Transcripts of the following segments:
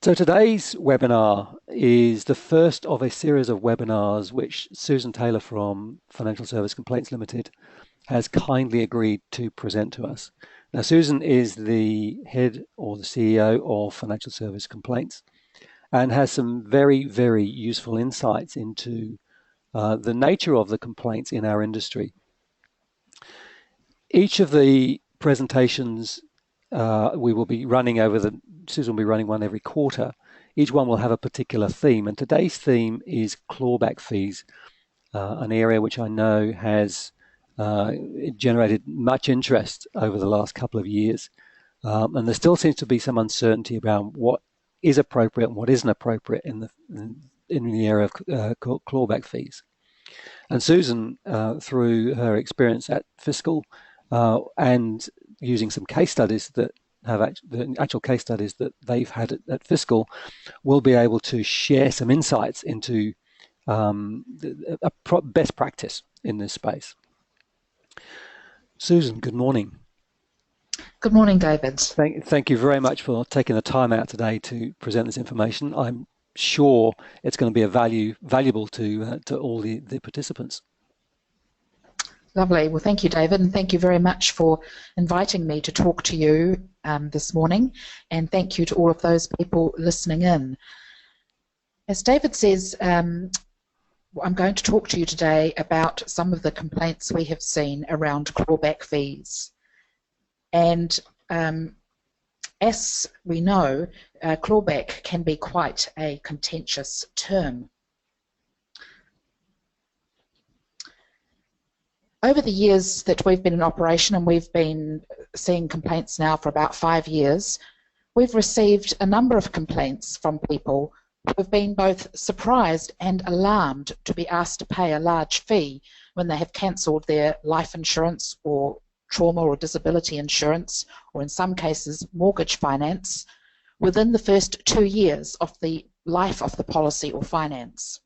So today's webinar is the first of a series of webinars which Susan Taylor from Financial Service Complaints Limited has kindly agreed to present to us. Now, Susan is the head or the CEO of Financial Service Complaints and has some very, very useful insights into the nature of the complaints in our industry. Each of the presentations we will be running Susan will be running one every quarter. Each one will have a particular theme, and today's theme is clawback fees, an area which I know has generated much interest over the last couple of years. And there still seems to be some uncertainty about what is appropriate and what isn't appropriate in the area of clawback fees. And Susan, through her experience at Fiscal and using some case studies that the actual case studies that they've had at Fiscal, will be able to share some insights into best practice in this space. Susan, good morning. Good morning, David. Thank you very much for taking the time out today to present this information. I'm sure it's going to be valuable to all the participants. Lovely. Well, thank you, David, and thank you very much for inviting me to talk to you this morning, and thank you to all of those people listening in. As David says, I'm going to talk to you today about some of the complaints we have seen around clawback fees. And as we know, clawback can be quite a contentious term. Over the years that we've been in operation, and we've been seeing complaints now for about 5 years, we've received a number of complaints from people who have been both surprised and alarmed to be asked to pay a large fee when they have cancelled their life insurance or trauma or disability insurance, or in some cases mortgage finance, within the first 2 years of the life of the policy or finance.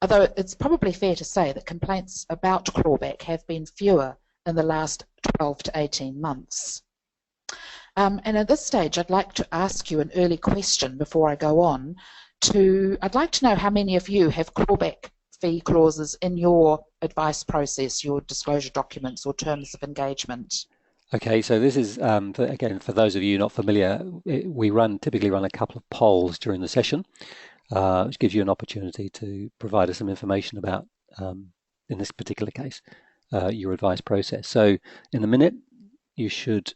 Although it's probably fair to say that complaints about clawback have been fewer in the last 12 to 18 months. And at this stage, I'd like to ask you an early question before I go on. I'd like to know how many of you have clawback fee clauses in your advice process, your disclosure documents or terms of engagement. Okay, so this is, again, for those of you not familiar, we typically run a couple of polls during the session, which gives you an opportunity to provide us some information about, in this particular case, your advice process. So in a minute, you should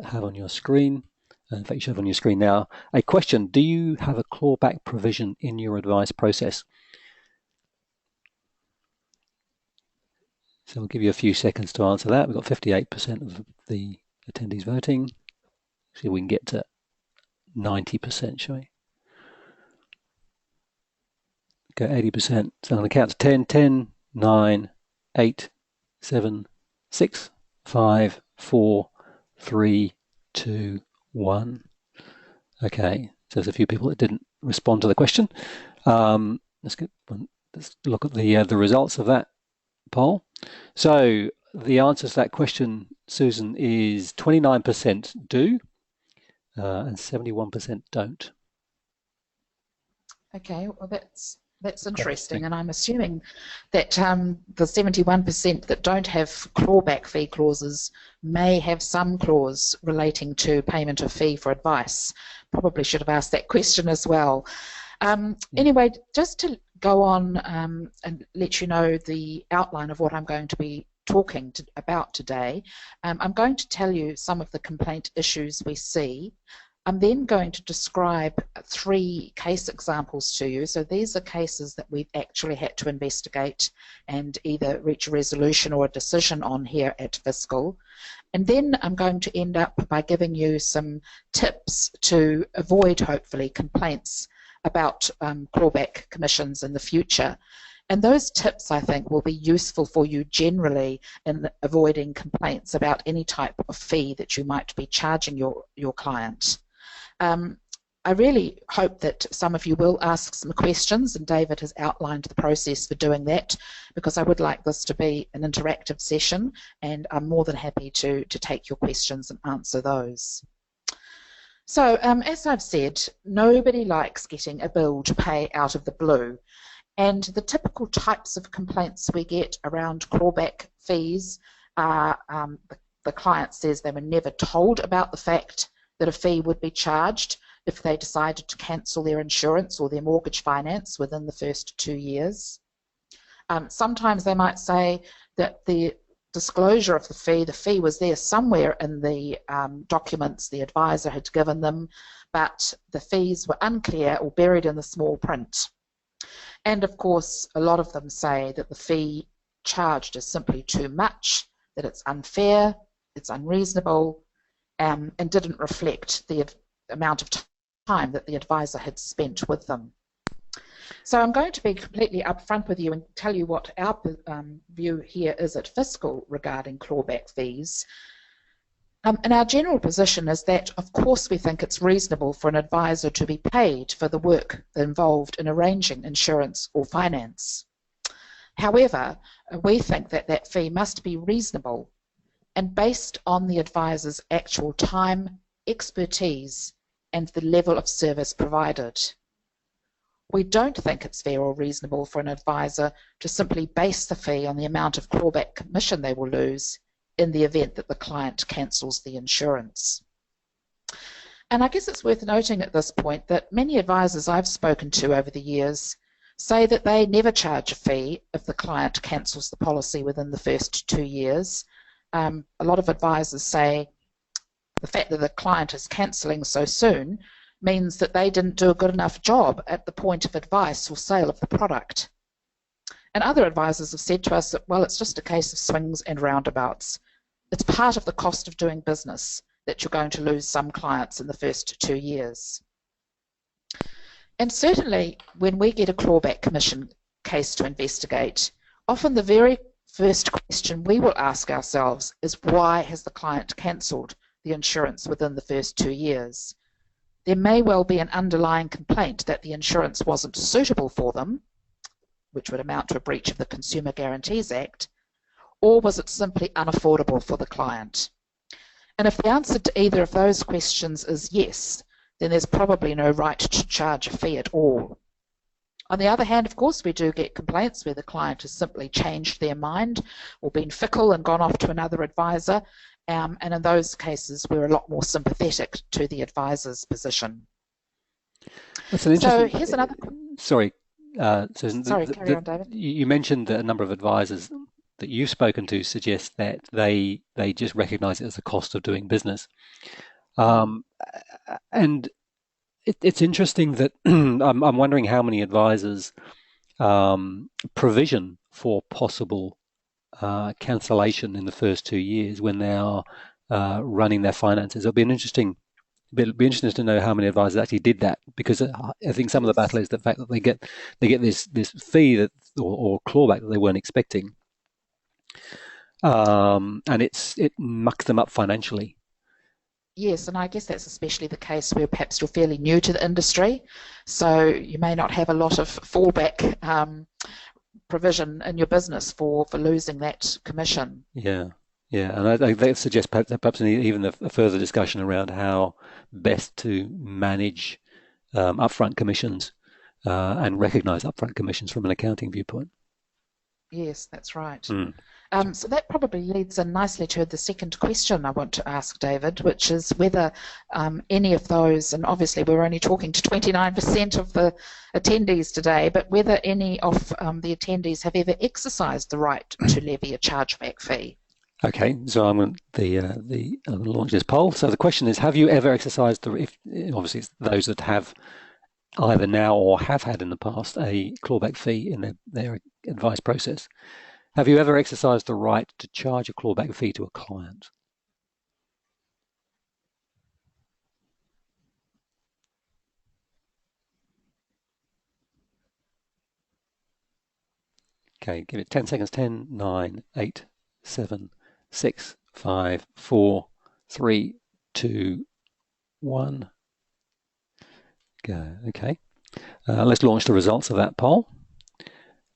have on your screen, in fact you should have on your screen now, a question: do you have a clawback provision in your advice process? So we'll give you a few seconds to answer that. We've got 58% of the attendees voting. See if we can get to 90%, shall we? Go 80%. So I'm going to count to 10, 10, 9, 8, 7, 6, 5, 4, 3, 2, 1. Okay, so there's a few people that didn't respond to the question. Let's look at the results of that poll. So the answer to that question, Susan, is 29% do and 71% don't. Okay, well that's interesting, and I'm assuming that the 71% that don't have clawback fee clauses may have some clause relating to payment of fee for advice. Probably should have asked that question as well. Anyway, just to go on and let you know the outline of what I'm going to be talking about today, I'm going to tell you some of the complaint issues we see. I'm then going to describe 3 case examples to you. So these are cases that we've actually had to investigate and either reach a resolution or a decision on here at Fiscal. And then I'm going to end up by giving you some tips to avoid, hopefully, complaints about clawback commissions in the future. And those tips, I think, will be useful for you generally in avoiding complaints about any type of fee that you might be charging your client. I really hope that some of you will ask some questions, and David has outlined the process for doing that, because I would like this to be an interactive session, and I'm more than happy to take your questions and answer those. So, as I've said, nobody likes getting a bill to pay out of the blue. And the typical types of complaints we get around clawback fees are the client says they were never told about the fact that a fee would be charged if they decided to cancel their insurance or their mortgage finance within the first 2 years. Sometimes they might say that the disclosure of the fee was there somewhere in the documents the advisor had given them, but the fees were unclear or buried in the small print. And of course, a lot of them say that the fee charged is simply too much, that it's unfair, it's unreasonable, and didn't reflect the amount of time that the advisor had spent with them. So I'm going to be completely upfront with you and tell you what our view here is at Fiscal regarding clawback fees. And our general position is that, of course, we think it's reasonable for an advisor to be paid for the work involved in arranging insurance or finance. However, we think that that fee must be reasonable and based on the advisor's actual time, expertise, and the level of service provided. We don't think it's fair or reasonable for an advisor to simply base the fee on the amount of clawback commission they will lose in the event that the client cancels the insurance. And I guess it's worth noting at this point that many advisors I've spoken to over the years say that they never charge a fee if the client cancels the policy within the first 2 years. A lot of advisors say the fact that the client is cancelling so soon means that they didn't do a good enough job at the point of advice or sale of the product. And other advisors have said to us that, well, it's just a case of swings and roundabouts. It's part of the cost of doing business that you're going to lose some clients in the first 2 years. And certainly when we get a clawback commission case to investigate, often the very first question we will ask ourselves is, why has the client cancelled the insurance within the first 2 years? There may well be an underlying complaint that the insurance wasn't suitable for them, which would amount to a breach of the Consumer Guarantees Act, or was it simply unaffordable for the client? And if the answer to either of those questions is yes, then there's probably no right to charge a fee at all. On the other hand, of course, we do get complaints where the client has simply changed their mind or been fickle and gone off to another advisor, and in those cases we're a lot more sympathetic to the advisor's position. That's an interesting. So here's another. Sorry, Susan. Sorry, carry on, David. You mentioned that a number of advisors that you've spoken to suggest that they just recognise it as a cost of doing business, and it's interesting that I'm wondering how many advisors provision for possible cancellation in the first 2 years when they are running their finances. It'll be interesting to know how many advisors actually did that, because I think some of the battle is the fact that they get this fee that or clawback that they weren't expecting, and it mucks them up financially. Yes, and I guess that's especially the case where perhaps you're fairly new to the industry, so you may not have a lot of fallback provision in your business for losing that commission. Yeah, and I suggest perhaps even a further discussion around how best to manage upfront commissions and recognise upfront commissions from an accounting viewpoint. Yes, that's right. So that probably leads in nicely to the second question I want to ask David, which is whether any of those, and obviously we're only talking to 29% of the attendees today, but whether any of the attendees have ever exercised the right to levy a chargeback fee. Okay, so I'm going to launch this poll. So the question is, have you ever exercised obviously it's those that have either now or have had in the past a clawback fee in their advice process. Have you ever exercised the right to charge a clawback fee to a client? Okay, give it 10 seconds. 10, 9, 8, 7, 6, 5, 4, 3, 2, 1. Go. Okay. Let's launch the results of that poll,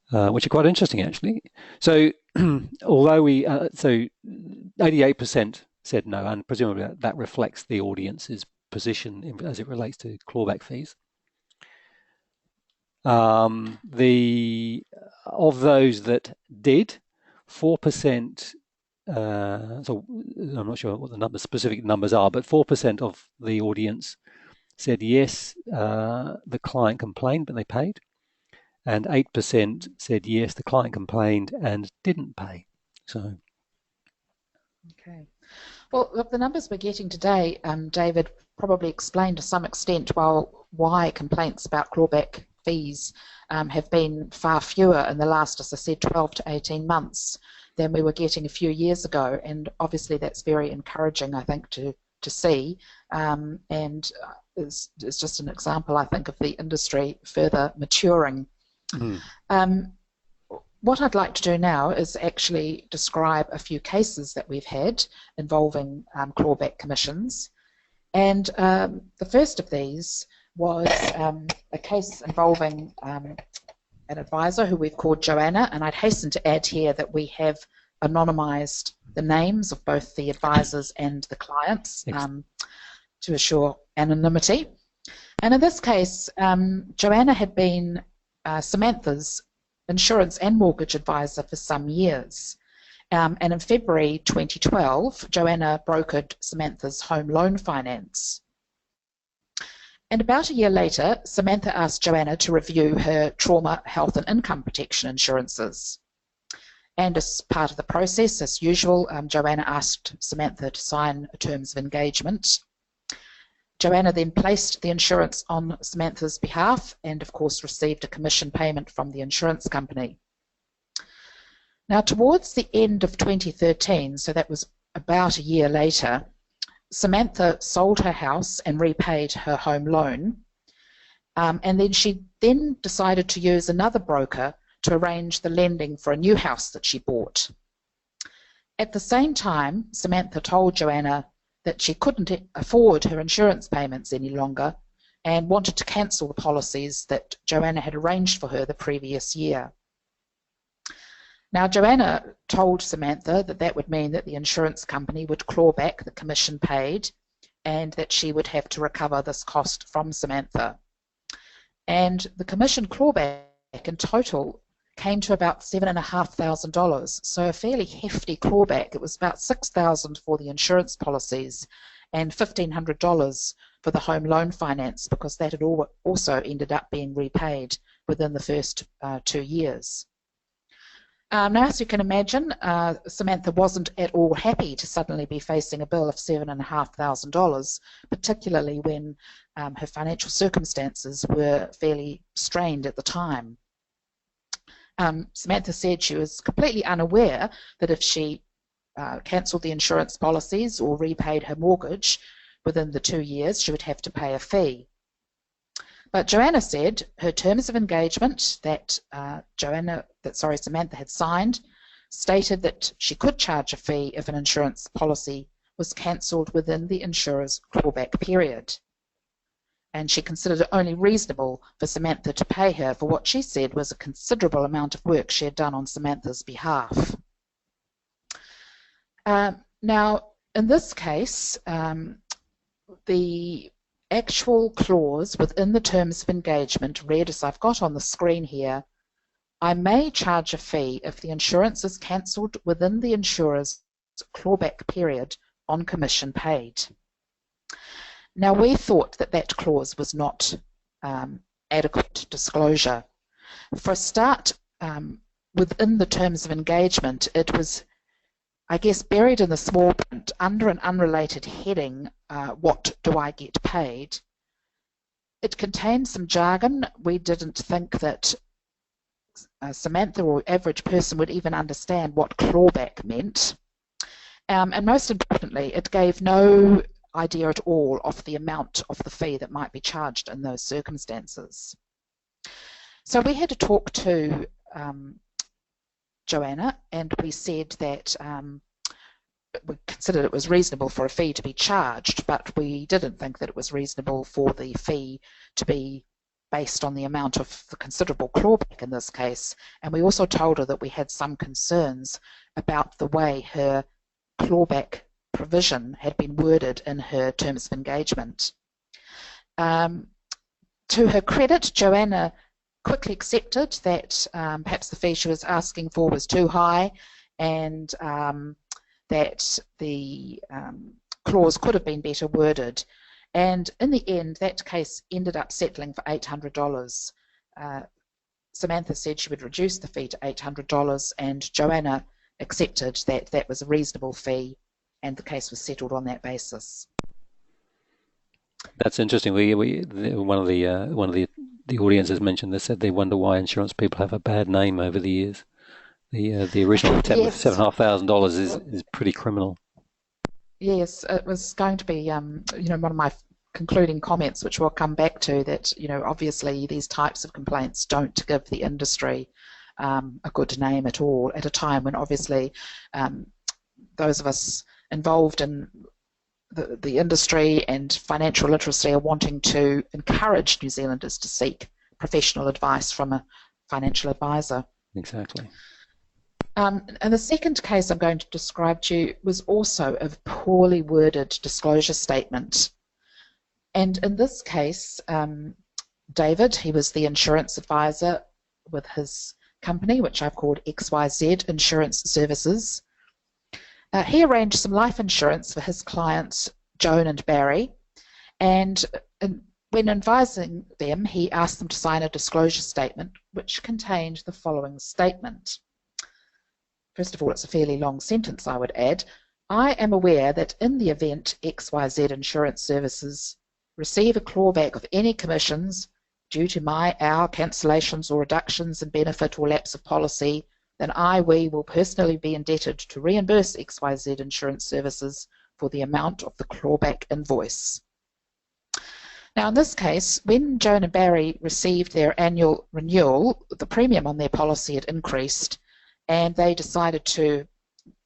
which are quite interesting, actually. So, although so 88% said no, and presumably that reflects the audience's position as it relates to clawback fees. Of those that did, 4%. So I'm not sure what the specific numbers are, but 4% of the audience said yes, the client complained, but they paid, and 8% said yes, the client complained and didn't pay. So, okay. Well, look, the numbers we're getting today, David, probably explain to some extent why complaints about clawback fees have been far fewer in the last, as I said, 12 to 18 months than we were getting a few years ago. And obviously that's very encouraging, I think, to see, and is just an example, I think, of the industry further maturing. What I'd like to do now is actually describe a few cases that we've had involving clawback commissions. And the first of these was a case involving an advisor who we've called Joanna, and I'd hasten to add here that we have anonymised the names of both the advisors and the clients to assure anonymity. And in this case, Joanna had been Samantha's insurance and mortgage advisor for some years. And in February 2012, Joanna brokered Samantha's home loan finance. And about a year later, Samantha asked Joanna to review her trauma, health and income protection insurances. And as part of the process, as usual, Joanna asked Samantha to sign terms of engagement. Joanna then placed the insurance on Samantha's behalf and, of course, received a commission payment from the insurance company. Now, towards the end of 2013, so that was about a year later, Samantha sold her house and repaid her home loan, and then she decided to use another broker to arrange the lending for a new house that she bought. At the same time, Samantha told Joanna that she couldn't afford her insurance payments any longer and wanted to cancel the policies that Joanna had arranged for her the previous year. Now, Joanna told Samantha that that would mean that the insurance company would claw back the commission paid and that she would have to recover this cost from Samantha. And the commission clawback in total came to about $7,500, so a fairly hefty clawback. It was about $6,000 for the insurance policies and $1,500 for the home loan finance, because that had also ended up being repaid within the first 2 years. Now, as you can imagine, Samantha wasn't at all happy to suddenly be facing a bill of $7,500, particularly when her financial circumstances were fairly strained at the time. Samantha said she was completely unaware that if she cancelled the insurance policies or repaid her mortgage within the 2 years, she would have to pay a fee. But Joanna said her terms of engagement that Samantha had signed stated that she could charge a fee if an insurance policy was cancelled within the insurer's clawback period. And she considered it only reasonable for Samantha to pay her for what she said was a considerable amount of work she had done on Samantha's behalf. Now, in this case, the actual clause within the terms of engagement read, as I've got on the screen here, I may charge a fee if the insurance is cancelled within the insurer's clawback period on commission paid. Now, we thought that that clause was not adequate disclosure. For a start, within the terms of engagement, it was, I guess, buried in the small print under an unrelated heading, what do I get paid? It contained some jargon. We didn't think that Samantha or average person would even understand what clawback meant. And most importantly, it gave no idea at all of the amount of the fee that might be charged in those circumstances. So we had to talk to Joanna, and we said that we considered it was reasonable for a fee to be charged, but we didn't think that it was reasonable for the fee to be based on the amount of the considerable clawback in this case. And we also told her that we had some concerns about the way her clawback provision had been worded in her terms of engagement. Um, to her credit, Joanna quickly accepted that perhaps the fee she was asking for was too high, and that the clause could have been better worded. And in the end, that case ended up settling for $800. Samantha said she would reduce the fee to $800, and Joanna accepted that that was a reasonable fee, and the case was settled on that basis. That's interesting. One of the audience has mentioned this, said they wonder why insurance people have a bad name over the years. The original attempt with Yes, $7,500 is pretty criminal. yes, it was going to be, one of my concluding comments, which we'll come back to, that, obviously these types of complaints don't give the industry a good name at all, at a time when obviously those of us involved in the industry and financial literacy are wanting to encourage New Zealanders to seek professional advice from a financial advisor. Exactly. And the second case I'm going to describe to you was also a poorly worded disclosure statement. And in this case, David, he was the insurance advisor with his company, which I've called XYZ Insurance Services. He arranged some life insurance for his clients, Joan and Barry, and when advising them, he asked them to sign a disclosure statement which contained the following statement. First of all, it's a fairly long sentence, I would add. I am aware that in the event XYZ Insurance Services receive a clawback of any commissions due to our cancellations or reductions in benefit or lapse of policy, then we will personally be indebted to reimburse XYZ Insurance Services for the amount of the clawback invoice. Now, in this case, when Joan and Barry received their annual renewal, the premium on their policy had increased, and they decided to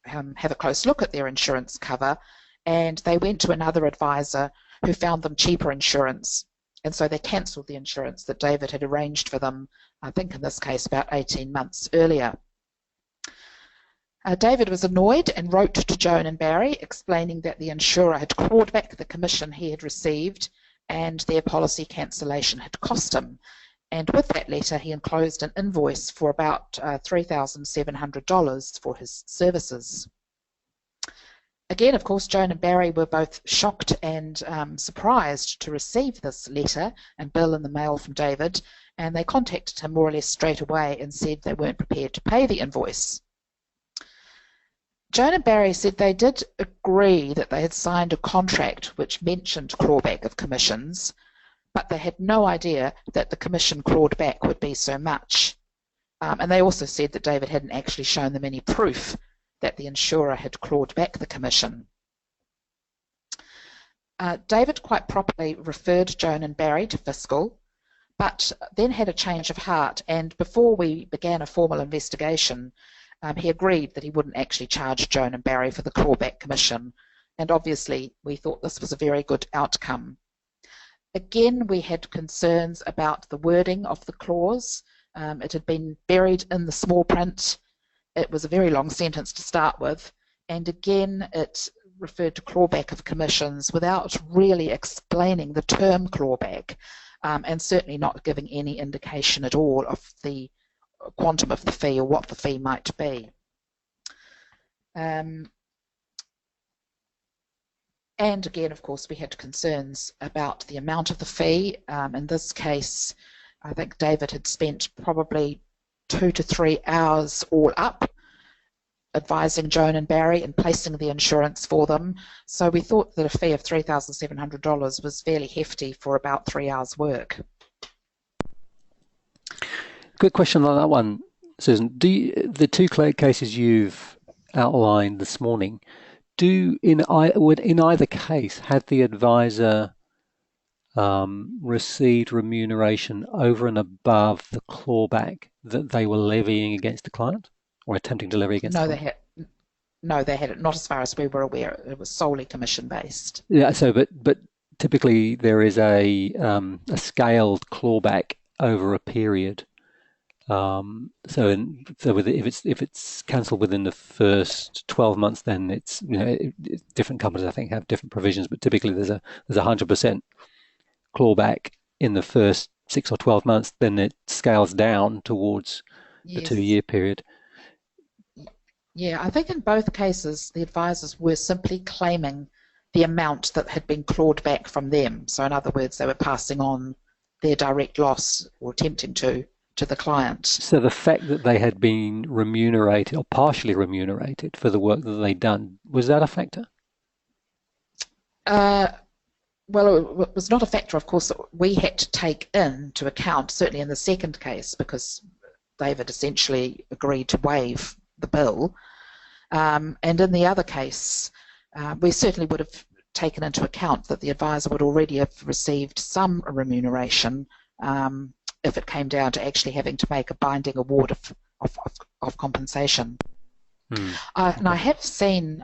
have a close look at their insurance cover, and they went to another advisor who found them cheaper insurance. And so they cancelled the insurance that David had arranged for them, I think in this case about 18 months earlier. David was annoyed and wrote to Joan and Barry explaining that the insurer had clawed back the commission he had received and their policy cancellation had cost him. And with that letter, he enclosed an invoice for about $3,700 for his services. Again, of course, Joan and Barry were both shocked and surprised to receive this letter and bill in the mail from David, and they contacted him more or less straight away and said they weren't prepared to pay the invoice. Joan and Barry said they did agree that they had signed a contract which mentioned clawback of commissions, but they had no idea that the commission clawed back would be so much. And they also said that David hadn't actually shown them any proof that the insurer had clawed back the commission. David quite properly referred Joan and Barry to Fiscal, but then had a change of heart, and before we began a formal investigation, he agreed that he wouldn't actually charge Joan and Barry for the clawback commission, and obviously we thought this was a very good outcome. Again, we had concerns about the wording of the clause. It had been buried in the small print. It was a very long sentence to start with, and again it referred to clawback of commissions without really explaining the term clawback, and certainly not giving any indication at all of the quantum of the fee or what the fee might be. And again, of course, we had concerns about the amount of the fee. In this case, I think David had spent probably 2 to 3 hours all up advising Joan and Barry and placing the insurance for them. So we thought that a fee of $3,700 was fairly hefty for about 3 hours work. Good question on that one, Susan. The two cases you've outlined this morning, in either case, had the advisor received remuneration over and above the clawback that they were levying against the client, or attempting to levy against the client? No, they had it. Not as far as we were aware. It was solely commission based. Yeah. So, but typically there is a scaled clawback over a period. If it's cancelled within the first 12 months, then it's different companies I think have different provisions, but typically there's a 100% clawback in the first 6 or 12 months, then it scales down towards the Yes. 2 year period. Yeah, I think in both cases the advisors were simply claiming the amount that had been clawed back from them. So in other words, they were passing on their direct loss, or attempting to the client. So the fact that they had been remunerated or partially remunerated for the work that they'd done, was that a factor? Uh, well, it was not a factor, of course, that we had to take into account, certainly in the second case, because David essentially agreed to waive the bill. And in the other case, we certainly would have taken into account that the advisor would already have received some remuneration if it came down to actually having to make a binding award of compensation. And Okay. I have seen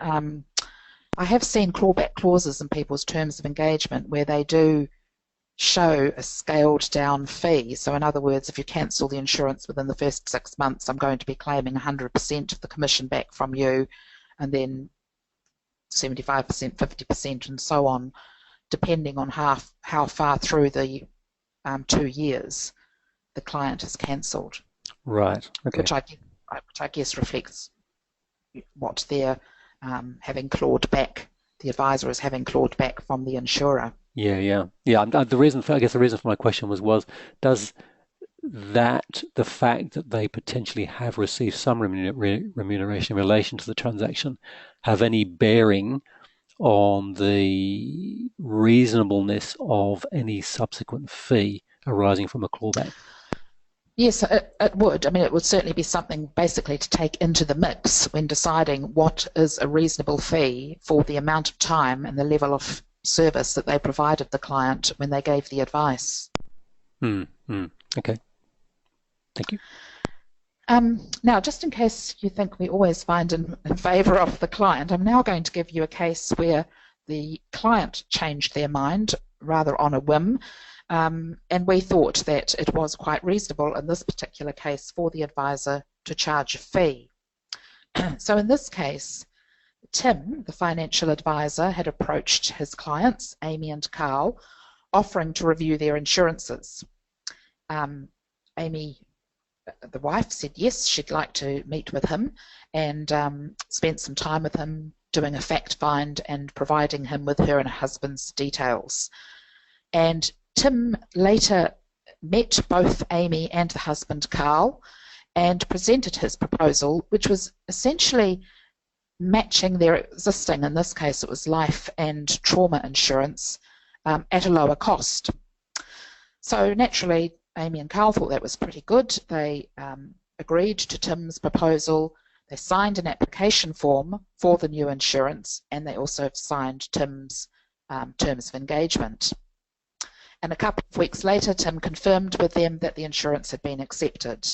clawback clauses in people's terms of engagement where they do show a scaled down fee. So in other words, if you cancel the insurance within the first 6 months, I'm going to be claiming 100% of the commission back from you, and then 75%, 50%, and so on, depending on how far through the 2 years the client has cancelled, Right. Okay. which I guess reflects what they're having clawed back. The advisor is having clawed back from the insurer. Yeah. The reason for, I guess the reason for my question was does the fact that they potentially have received some remuneration in relation to the transaction have any bearing on the reasonableness of any subsequent fee arising from a clawback? Yes, it would. I mean, it would certainly be something basically to take into the mix when deciding what is a reasonable fee for the amount of time and the level of service that they provided the client when they gave the advice. Okay, thank you. Now, just in case you think we always find in favour of the client, I'm now going to give you a case where the client changed their mind rather on a whim. And we thought that it was quite reasonable in this particular case for the advisor to charge a fee. So in this case, Tim, the financial advisor, had approached his clients, Amy and Carl, offering to review their insurances. Amy, the wife, said yes, she'd like to meet with him, and spent some time with him doing a fact find and providing him with her and her husband's details. And Tim later met both Amy and the husband, Carl, and presented his proposal, which was essentially matching their existing, in this case it was life and trauma insurance, at a lower cost. So naturally, Amy and Carl thought that was pretty good. They agreed to Tim's proposal. They signed an application form for the new insurance, and they also signed Tim's terms of engagement. And a couple of weeks later, Tim confirmed with them that the insurance had been accepted.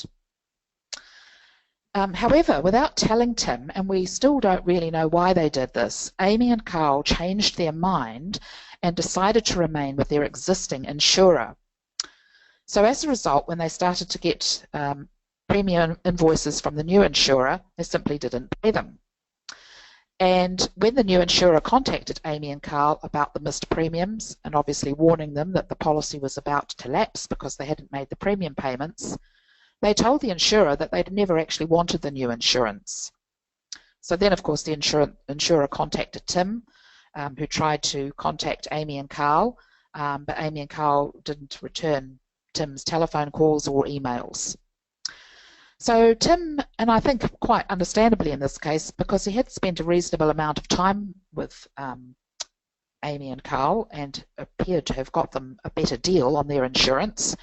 However, without telling Tim, and we still don't really know why they did this, Amy and Carl changed their mind and decided to remain with their existing insurer. So as a result, when they started to get premium invoices from the new insurer, they simply didn't pay them. And when the new insurer contacted Amy and Carl about the missed premiums, and obviously warning them that the policy was about to lapse because they hadn't made the premium payments, they told the insurer that they'd never actually wanted the new insurance. So then, of course, the insurer contacted Tim, who tried to contact Amy and Carl, but Amy and Carl didn't return Tim's telephone calls or emails. So Tim, and I think quite understandably in this case, because he had spent a reasonable amount of time with Amy and Carl and appeared to have got them a better deal on their insurance,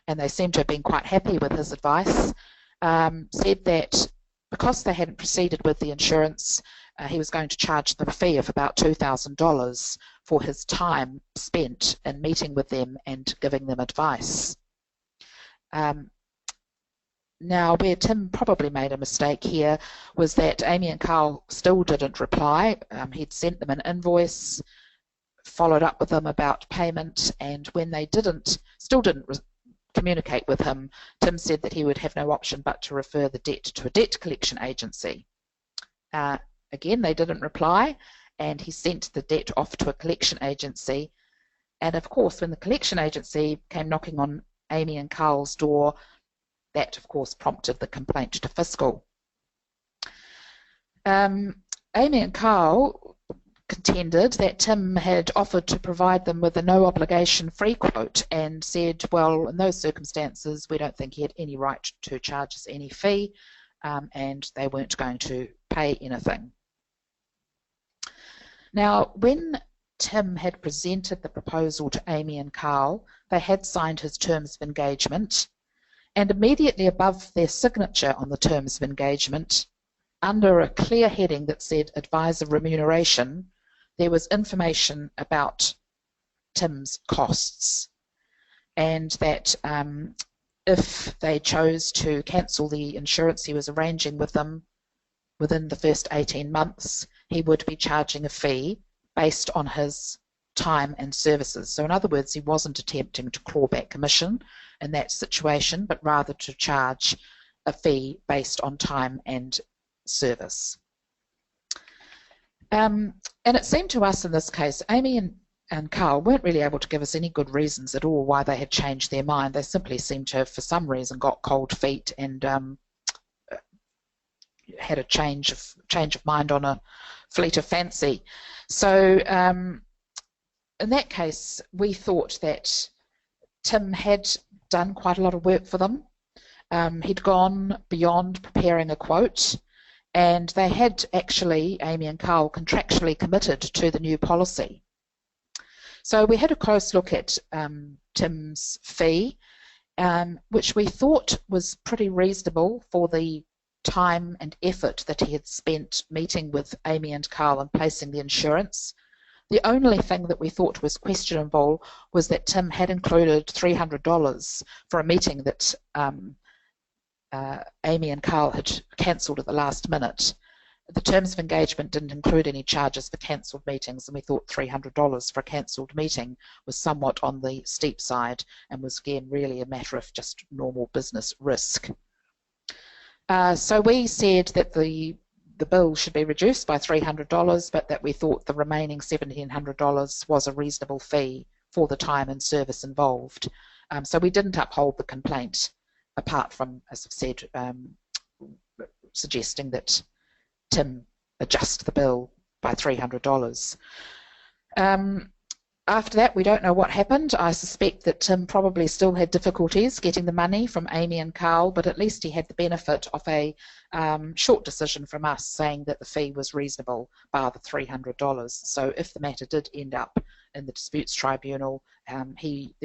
and they seemed to have been quite happy with his advice, said that because they hadn't proceeded with the insurance, he was going to charge them a fee of about $2,000 for his time spent in meeting with them and giving them advice. Now, where Tim probably made a mistake here was that Amy and Carl still didn't reply. He'd sent them an invoice, followed up with them about payment, and when they still didn't communicate with him, Tim said that he would have no option but to refer the debt to a debt collection agency. Again, they didn't reply, and he sent the debt off to a collection agency, And of course, when the collection agency came knocking on Amy and Carl's door, that of course prompted the complaint to Fiscal. Amy and Carl contended that Tim had offered to provide them with a no obligation free quote and said, well, in those circumstances, we don't think he had any right to charge us any fee, and they weren't going to pay anything. Now, when Tim had presented the proposal to Amy and Carl, they had signed his terms of engagement, and immediately above their signature on the terms of engagement, under a clear heading that said advisor remuneration, there was information about Tim's costs, and that if they chose to cancel the insurance he was arranging with them within the first 18 months, he would be charging a fee based on his time and services. So in other words, he wasn't attempting to claw back commission in that situation, but rather to charge a fee based on time and service. And it seemed to us in this case, Amy and Carl weren't really able to give us any good reasons at all why they had changed their mind. They simply seemed to have, for some reason, got cold feet and had a change of mind on a fleet of fancy. So in that case, we thought that Tim had done quite a lot of work for them. He'd gone beyond preparing a quote, and they had actually, Amy and Carl, contractually committed to the new policy. So we had a close look at Tim's fee, which we thought was pretty reasonable for the time and effort that he had spent meeting with Amy and Carl and placing the insurance. The only thing that we thought was questionable was that Tim had included $300 for a meeting that Amy and Carl had cancelled at the last minute. The terms of engagement didn't include any charges for cancelled meetings, and we thought $300 for a cancelled meeting was somewhat on the steep side and was again really a matter of just normal business risk. So we said that the bill should be reduced by $300, but that we thought the remaining $1,700 was a reasonable fee for the time and service involved. So we didn't uphold the complaint, apart from, as I've said, suggesting that Tim adjust the bill by $300. After that, we don't know what happened. I suspect that Tim probably still had difficulties getting the money from Amy and Carl, but at least he had the benefit of a short decision from us saying that the fee was reasonable, bar the $300. So if the matter did end up in the disputes tribunal, there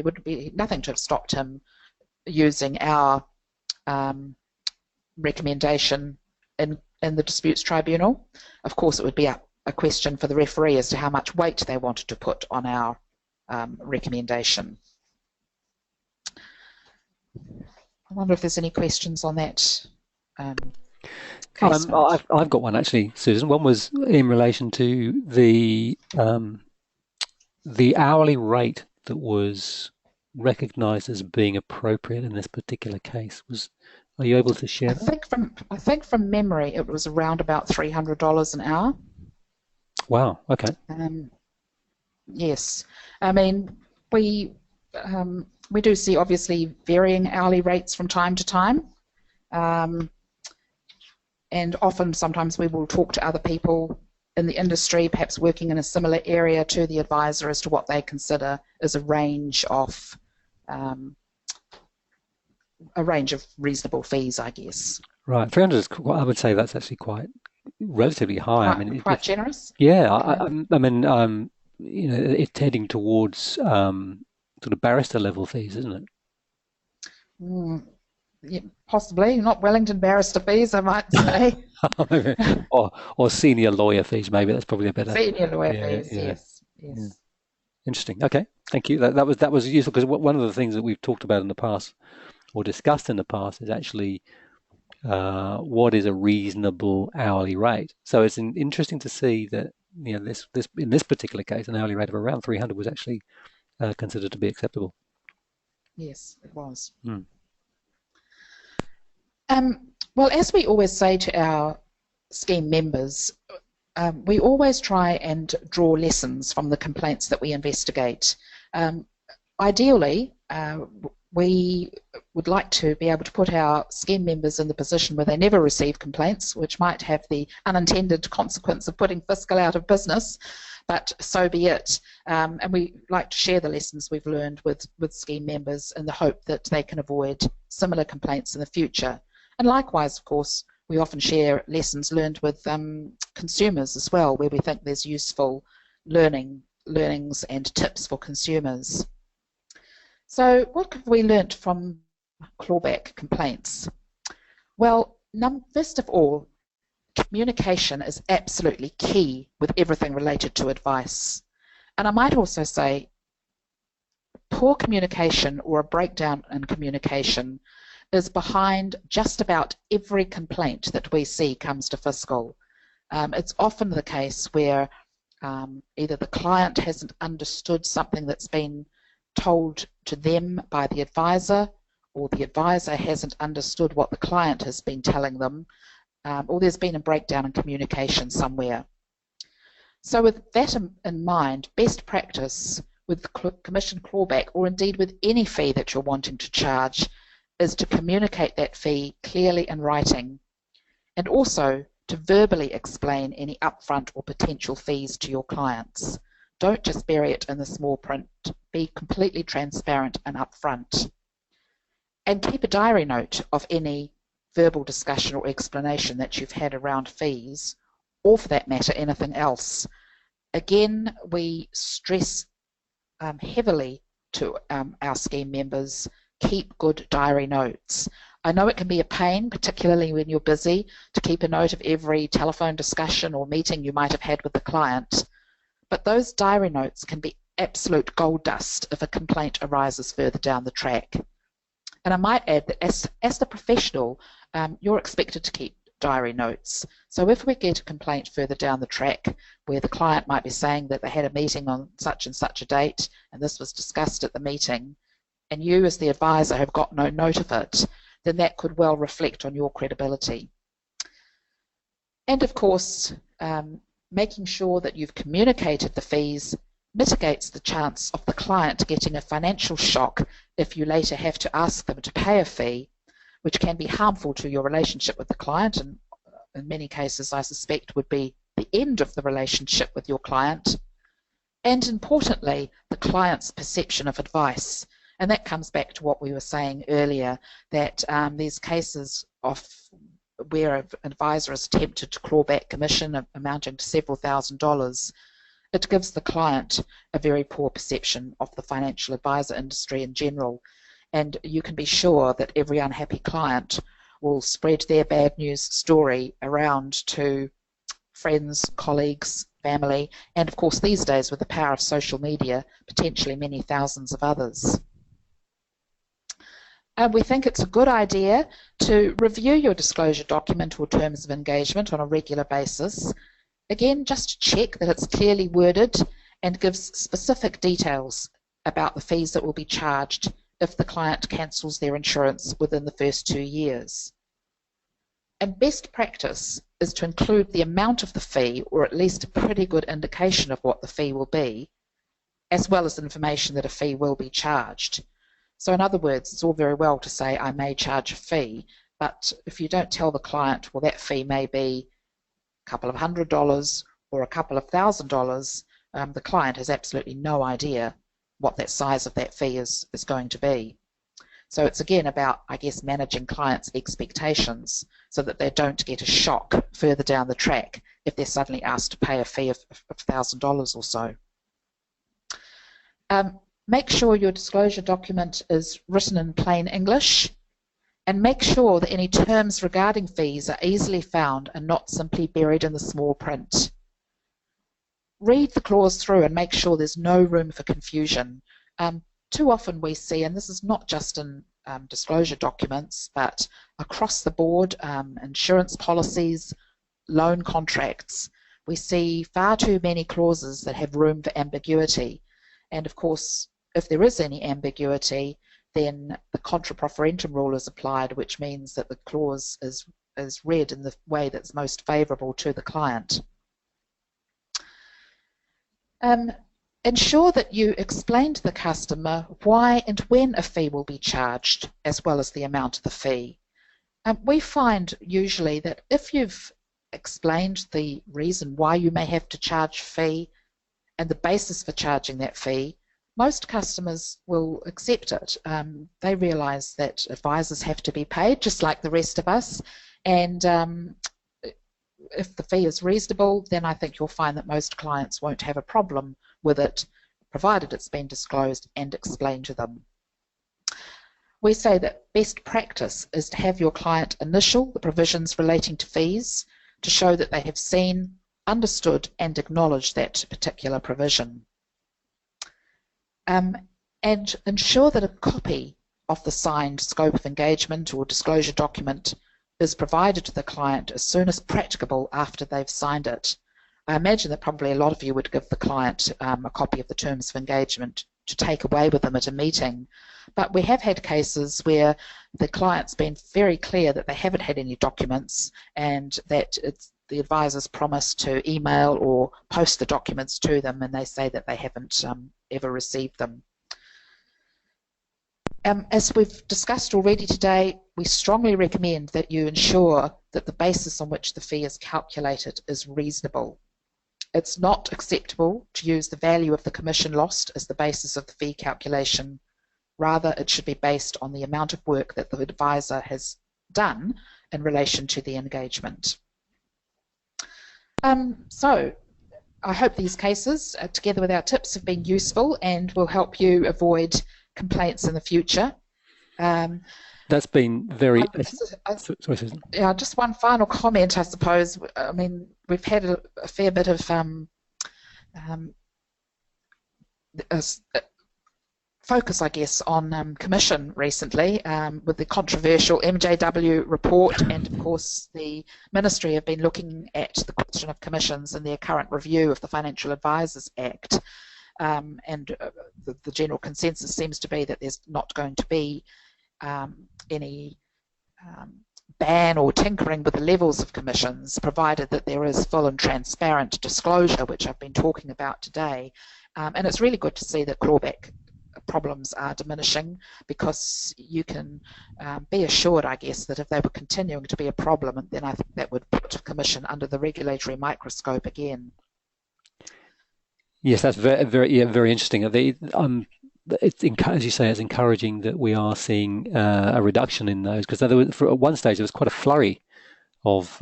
would be nothing to have stopped him using our recommendation in the disputes tribunal. Of course, it would be a question for the referee as to how much weight they wanted to put on our recommendation. I wonder if there's any questions on that case. I've got one actually, Susan. One was in relation to the hourly rate that was recognised as being appropriate in this particular case. Are you able to share that? I think from memory it was around about $300 an hour. Wow. Okay. Yes, I mean we do see obviously varying hourly rates from time to time, and often sometimes we will talk to other people in the industry, perhaps working in a similar area to the advisor, as to what they consider as a range of reasonable fees, I guess. Right, 300 is. I would say that's actually quite relatively high. Quite generous. Yeah, I mean, it's heading towards sort of barrister level fees, isn't it? Yeah, possibly not Wellington barrister fees, I might say. or senior lawyer fees, maybe that's probably a better. Senior lawyer fees, yes. Yeah. Interesting. Okay, thank you. That was useful, because one of the things that we've talked about in the past, or discussed in the past, is actually what is a reasonable hourly rate. So it's interesting to see that this in this particular case, an hourly rate of around 300 was actually considered to be acceptable. Yes, it was. Well, as we always say to our scheme members, we always try and draw lessons from the complaints that we investigate. Ideally, we would like to be able to put our scheme members in the position where they never receive complaints, which might have the unintended consequence of putting Fiscal out of business, but so be it. And we like to share the lessons we've learned with scheme members in the hope that they can avoid similar complaints in the future. And likewise, of course, we often share lessons learned with consumers as well, where we think there's useful learnings and tips for consumers. So what have we learnt from clawback complaints? Well, first of all, communication is absolutely key with everything related to advice. And I might also say poor communication or a breakdown in communication is behind just about every complaint that we see comes to Fiscal. It's often the case where either the client hasn't understood something that's been told to them by the advisor, or the advisor hasn't understood what the client has been telling them, or there's been a breakdown in communication somewhere. So with that in mind, best practice with commission clawback, or indeed with any fee that you're wanting to charge, is to communicate that fee clearly in writing, and also to verbally explain any upfront or potential fees to your clients. Don't just bury it in the small print. Be completely transparent and upfront. And keep a diary note of any verbal discussion or explanation that you've had around fees, or for that matter, anything else. Again, we stress heavily to our scheme members, keep good diary notes. I know it can be a pain, particularly when you're busy, to keep a note of every telephone discussion or meeting you might have had with the client. But those diary notes can be absolute gold dust if a complaint arises further down the track. And I might add that as the professional, you're expected to keep diary notes. So if we get a complaint further down the track where the client might be saying that they had a meeting on such and such a date and this was discussed at the meeting, and you as the advisor have got no note of it, then that could well reflect on your credibility. And of course, making sure that you've communicated the fees mitigates the chance of the client getting a financial shock if you later have to ask them to pay a fee, which can be harmful to your relationship with the client, and in many cases I suspect would be the end of the relationship with your client, and importantly, the client's perception of advice. And that comes back to what we were saying earlier, that these cases of where an advisor has attempted to claw back commission amounting to several $1,000s, it gives the client a very poor perception of the financial advisor industry in general. And you can be sure that every unhappy client will spread their bad news story around to friends, colleagues, family, and of course these days with the power of social media, potentially many thousands of others. And we think it's a good idea to review your disclosure document or terms of engagement on a regular basis. Again, just to check that it's clearly worded and gives specific details about the fees that will be charged if the client cancels their insurance within the first 2 years. And best practice is to include the amount of the fee, or at least a pretty good indication of what the fee will be, as well as information that a fee will be charged. So in other words, it's all very well to say I may charge a fee, but if you don't tell the client, well, that fee may be a couple of $100 or a couple of $1,000, the client has absolutely no idea what that size of that fee is going to be. So it's again about, I guess, managing clients' expectations so that they don't get a shock further down the track if they're suddenly asked to pay a fee of $1,000 or so. Make sure your disclosure document is written in plain English, and make sure that any terms regarding fees are easily found and not simply buried in the small print. Read the clause through and make sure there's no room for confusion. Too often we see, and this is not just in disclosure documents, but across the board, insurance policies, loan contracts, we see far too many clauses that have room for ambiguity. And of course, if there is any ambiguity, then the contra proferentum rule is applied, which means that the clause is read in the way that's most favourable to the client. Ensure that you explain to the customer why and when a fee will be charged, as well as the amount of the fee. We find usually that if you've explained the reason why you may have to charge a fee and the basis for charging that fee, most customers will accept it. They realise that advisors have to be paid just like the rest of us, and if the fee is reasonable, then I think you'll find that most clients won't have a problem with it, provided it's been disclosed and explained to them. We say that best practice is to have your client initial the provisions relating to fees to show that they have seen, understood and acknowledged that particular provision. And ensure that a copy of the signed scope of engagement or disclosure document is provided to the client as soon as practicable after they've signed it. I imagine that probably a lot of you would give the client a copy of the terms of engagement to take away with them at a meeting, but we have had cases where the client's been very clear that they haven't had any documents and that the advisors promised to email or post the documents to them, and they say that they haven't ever received them. As we've discussed already today, we strongly recommend that you ensure that the basis on which the fee is calculated is reasonable. It's not acceptable to use the value of the commission lost as the basis of the fee calculation. Rather, it should be based on the amount of work that the advisor has done in relation to the engagement. So I hope these cases, together with our tips, have been useful and will help you avoid complaints in the future. That's been very... Sorry, Susan. Yeah, just one final comment, I suppose. I mean, we've had a fair bit of focus, I guess, on commission recently with the controversial MJW report, and of course the Ministry have been looking at the question of commissions in their current review of the Financial Advisors Act, and the general consensus seems to be that there's not going to be any ban or tinkering with the levels of commissions, provided that there is full and transparent disclosure, which I've been talking about today. And it's really good to see that clawback problems are diminishing, because you can be assured, I guess, that if they were continuing to be a problem, then I think that would put commission under the regulatory microscope again. Yes, that's very interesting. It's, as you say, it's encouraging that we are seeing a reduction in those, because at one stage there was quite a flurry of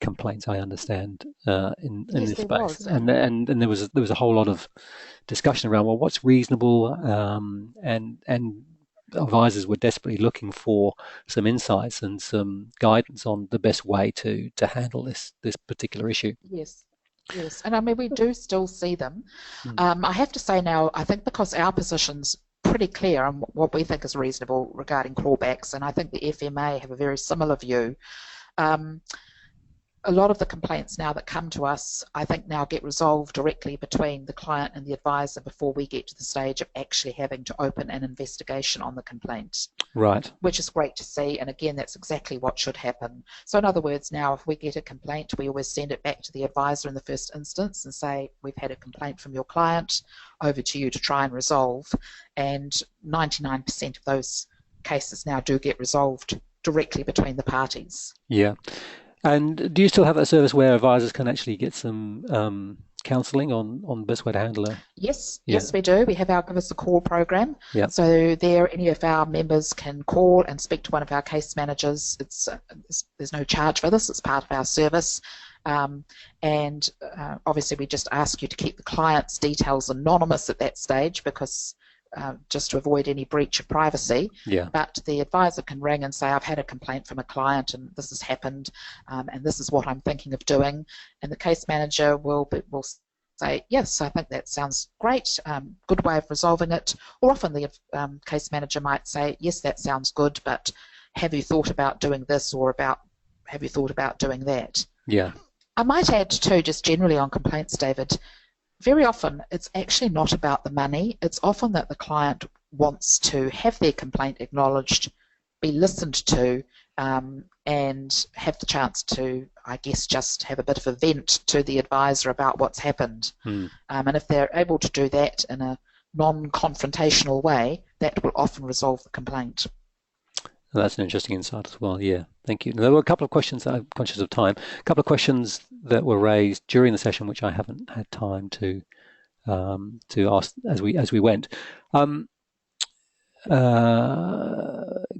complaints, I understand, in this space, and there was a whole lot of discussion around, well, what's reasonable, and advisors were desperately looking for some insights and some guidance on the best way to handle this particular issue. Yes. Yes, and I mean, we do still see them. I have to say now, I think because our position's pretty clear on what we think is reasonable regarding clawbacks, and I think the FMA have a very similar view. A lot of the complaints now that come to us, I think now get resolved directly between the client and the advisor before we get to the stage of actually having to open an investigation on the complaint. Right. Which is great to see, and again, that's exactly what should happen. So in other words, now if we get a complaint, we always send it back to the advisor in the first instance and say, we've had a complaint from your client, over to you to try and resolve. And 99% of those cases now do get resolved directly between the parties. Yeah. And do you still have that service where advisors can actually get some counselling on the best way to handle it? Yes, yes, we do. We have our Give Us a Call program. Yeah. So there, any of our members can call and speak to one of our case managers. There's no charge for this. It's part of our service. And obviously, we just ask you to keep the client's details anonymous at that stage, because just to avoid any breach of privacy. Yeah. But the advisor can ring and say, I've had a complaint from a client and this has happened, and this is what I'm thinking of doing. And the case manager will say, yes, I think that sounds great, good way of resolving it. Or often the case manager might say, yes, that sounds good, but have you thought about doing this, or have you thought about doing that? Yeah. I might add too, just generally on complaints, David, very often it's actually not about the money. It's often that the client wants to have their complaint acknowledged be listened to, and have the chance to, I guess, just have a bit of a vent to the advisor about what's happened. And if they're able to do that in a non-confrontational way, that will often resolve the complaint. That's an interesting insight as well. Yeah, thank you. There were a couple of questions, I'm conscious of time, a couple of questions that were raised during the session, which I haven't had time to ask as we went.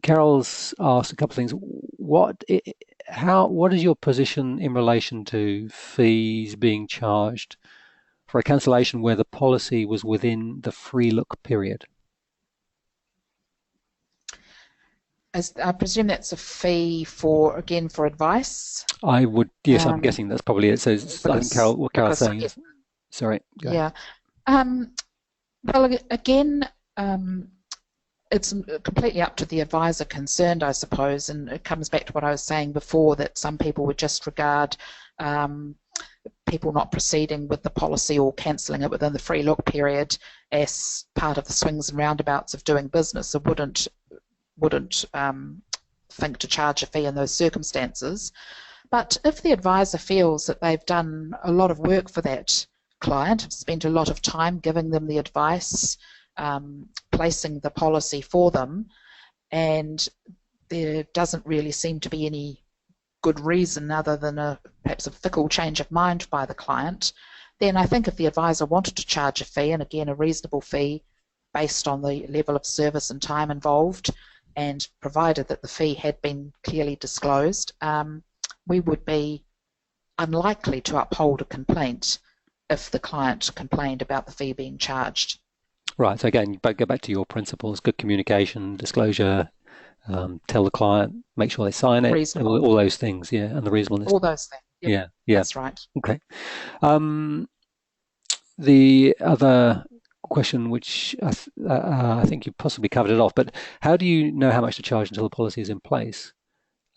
Carol's asked a couple of things. What is your position in relation to fees being charged for a cancellation where the policy was within the free look period? I presume that's a fee for advice. I would, yes, I'm guessing that's probably it. So I think what Carol's saying is, sorry, go ahead. Well, again, it's completely up to the advisor concerned, I suppose, and it comes back to what I was saying before, that some people would just regard people not proceeding with the policy or cancelling it within the free look period as part of the swings and roundabouts of doing business, and wouldn't think to charge a fee in those circumstances. But if the advisor feels that they've done a lot of work for that client, have spent a lot of time giving them the advice, placing the policy for them, and there doesn't really seem to be any good reason other than perhaps a fickle change of mind by the client, then I think if the advisor wanted to charge a fee, and again a reasonable fee based on the level of service and time involved, and provided that the fee had been clearly disclosed, we would be unlikely to uphold a complaint if the client complained about the fee being charged. Right. So again, go back to your principles: good communication, disclosure, tell the client, make sure they sign it, all those things. Yeah, and the reasonableness. All those things. Yep, yeah. That's right. Okay. The other question, which I think you possibly covered it off, but how do you know how much to charge until the policy is in place?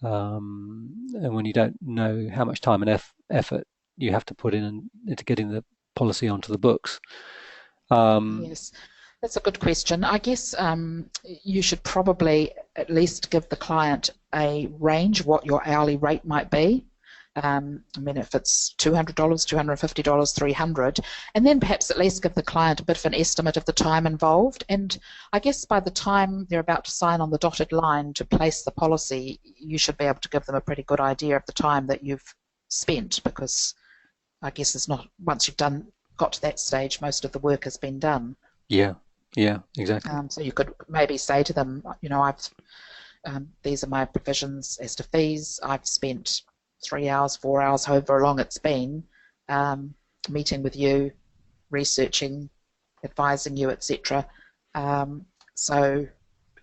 And when you don't know how much time and effort you have to put into getting the policy onto the books. Yes, that's a good question. I guess you should probably at least give the client a range of what your hourly rate might be. I mean, if it's $200, $250, $300, and then perhaps at least give the client a bit of an estimate of the time involved. And I guess by the time they're about to sign on the dotted line to place the policy, you should be able to give them a pretty good idea of the time that you've spent, because I guess it's not, once you've got to that stage, most of the work has been done. Yeah, exactly. So you could maybe say to them, you know, these are my provisions as to fees. I've spent 3 hours, 4 hours, however long it's been, meeting with you, researching, advising you, etc. So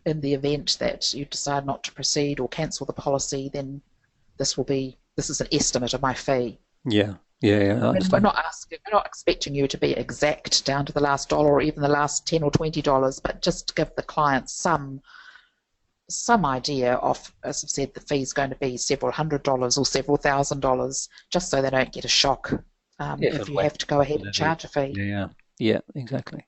in the event that you decide not to proceed or cancel the policy, then this is an estimate of my fee. Yeah. We're not expecting you to be exact down to the last dollar or even the last $10 or $20, but just to give the client some idea of, as I've said, the fee's going to be several $100s or several $1,000s, just so they don't get a shock if you have to go ahead and charge a fee. Yeah, exactly.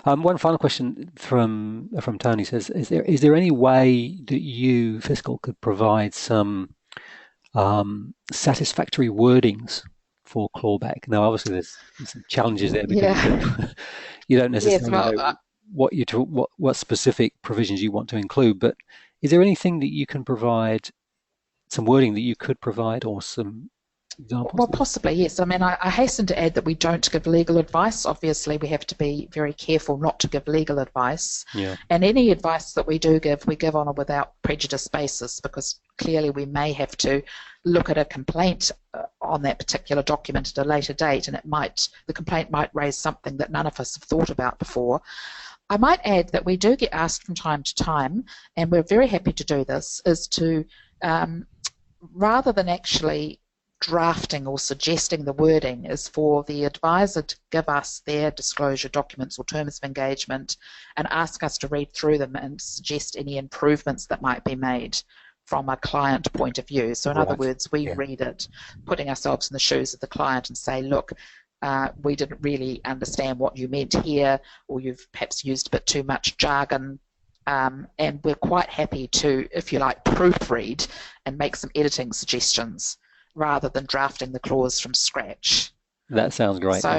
One final question from Tony says: Is there any way that you, Fiscal, could provide some satisfactory wordings for clawback? Now, obviously, there's some challenges there because you don't necessarily know what specific provisions you want to include. But is there anything that you can provide, some wording that you could provide, or some examples? Well, possibly, yes. I mean, I hasten to add that we don't give legal advice. Obviously, we have to be very careful not to give legal advice. Yeah. And any advice that we do give, we give on a without prejudice basis, because clearly we may have to look at a complaint on that particular document at a later date, and the complaint might raise something that none of us have thought about before. I might add that we do get asked from time to time, and we're very happy to do this, is to, rather than actually drafting or suggesting the wording, is for the advisor to give us their disclosure documents or terms of engagement and ask us to read through them and suggest any improvements that might be made from a client point of view. So in other words, we read it, putting ourselves in the shoes of the client and say, look, we didn't really understand what you meant here, or you've perhaps used a bit too much jargon. and we're quite happy to, if you like, proofread and make some editing suggestions rather than drafting the clause from scratch. That sounds great. So,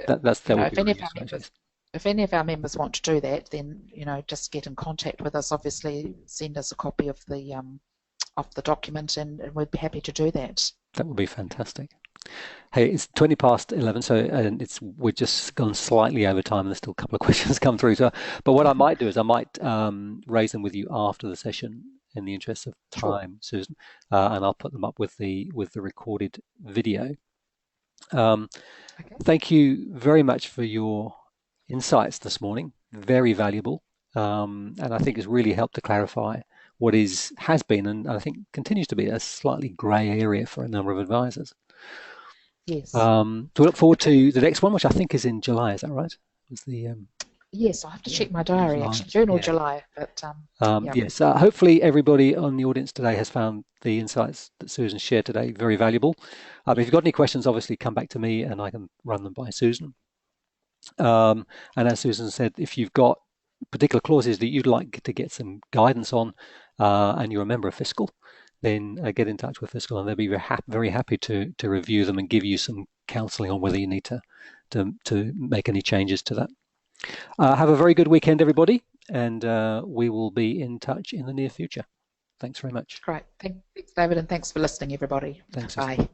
That would if be any really of our useful, members yes. if any of our members want to do that, then just get in contact with us. Obviously, send us a copy of the document, and we'd be happy to do that. That would be fantastic. Hey, it's 20 past 11, so and we're just gone slightly over time, and there's still a couple of questions come through. So, but what I might do is I might raise them with you after the session, in the interest of Sure. time, Susan, and I'll put them up with the recorded video. Um, Okay. Thank you very much for your insights this morning. Very valuable, and I think it's really helped to clarify what has been, and I think continues to be, a slightly grey area for a number of advisors. Yes. So we look forward to the next one, which I think is in July. Is that right? Was the Yes, I have to Yeah, check my diary July? actually, June or Yeah. July, but yeah. Yes. Hopefully, everybody on the audience today has found the insights that Susan shared today very valuable. If you've got any questions, obviously come back to me, and I can run them by Susan. And as Susan said, if you've got particular clauses that you'd like to get some guidance on, and you're a member of Fiscal, then get in touch with Fiscal, and they'll be very happy to review them and give you some counselling on whether you need to make any changes to that. Have a very good weekend, everybody, and we will be in touch in the near future. Thanks very much. Great. Thanks, David, and thanks for listening, everybody. Thanks, Susan. Bye.